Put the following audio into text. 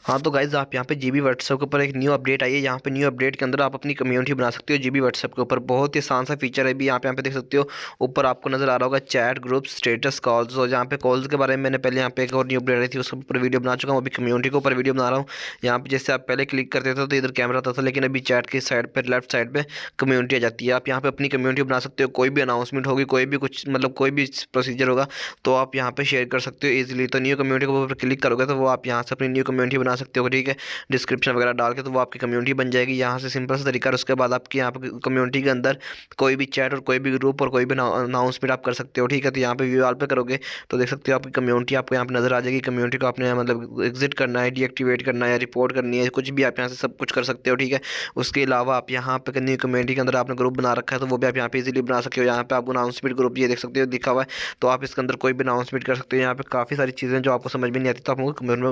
हाँ तो गाइज़ आप यहाँ पे जीबी व्हाट्सएप के ऊपर एक न्यू अपडेट आई है। यहाँ पे न्यू अपडेट के अंदर आप अपनी कम्युनिटी बना सकते हो जीबी व्हाट्सएप के ऊपर। बहुत ही आसान सा फीचर है भी। यहाँ पे देख सकते हो ऊपर आपको नजर आ रहा होगा चैट ग्रुप स्टेटस कॉल्स। और यहाँ पे कॉल्स के बारे में मैंने पहले यहाँ पे एक और न्यू अपडेट आई थी उसके ऊपर वीडियो बना चुका हूँ। अभी कम्युनिटी के ऊपर वीडियो बना रहा हूँ। यहाँ पे जैसे आप पहले क्लिक करते थे तो इधर कैमरा आता था, लेकिन अभी चैट की साइड पर लेफ्ट साइड पे कम्युनिटी आ जाती है। आप यहाँ पे अपनी कम्युनिटी बना सकते हो। कोई भी अनाउंसमेंट होगी, कोई भी कुछ मतलब कोई भी प्रोसीजर होगा तो आप यहाँ पे शेयर कर सकते हो इजीली। तो न्यू कम्युनिटी के ऊपर क्लिक करोगे तो वो आप यहाँ से अपनी न्यू कम्युनिटी बना सकते हो, ठीक है। डिस्क्रिप्शन वगैरह डाल के तो वो आपकी कम्युनिटी बन जाएगी। यहाँ से सिंपल सा तरीका है। उसके बाद आपकी यहाँ पे कम्युनिटी के अंदर कोई भी चैट और कोई भी ग्रुप और कोई भी अनाउंसमेंट आप कर सकते हो, ठीक है। तो यहाँ पे व्यू ऑल पे करोगे तो देख सकते हो आपकी कम्युनिटी आपको यहाँ पे नजर आ जाएगी। कम्युनिटी को आपने मतलब एग्जिट करना है, डीएक्टिवेट करना है या रिपोर्ट करनी है, कुछ भी आप यहाँ से सब कुछ कर सकते हो, ठीक है। उसके अलावा आप यहाँ पे न्यू कम्युनिटी के अंदर आपने ग्रुप बना रखा है तो वो भी आप यहाँ पे इजीली बना सकते हो। यहाँ पे आपको अनाउंसमेंट ग्रुप ये देख सकते हो दिखा हुआ है, तो आप इसके अंदर कोई भी अनाउंसमेंट कर सकते हो। यहाँ पे काफ़ी सारी चीज़ें जो आपको समझ में नहीं आती तो आप कमेंट में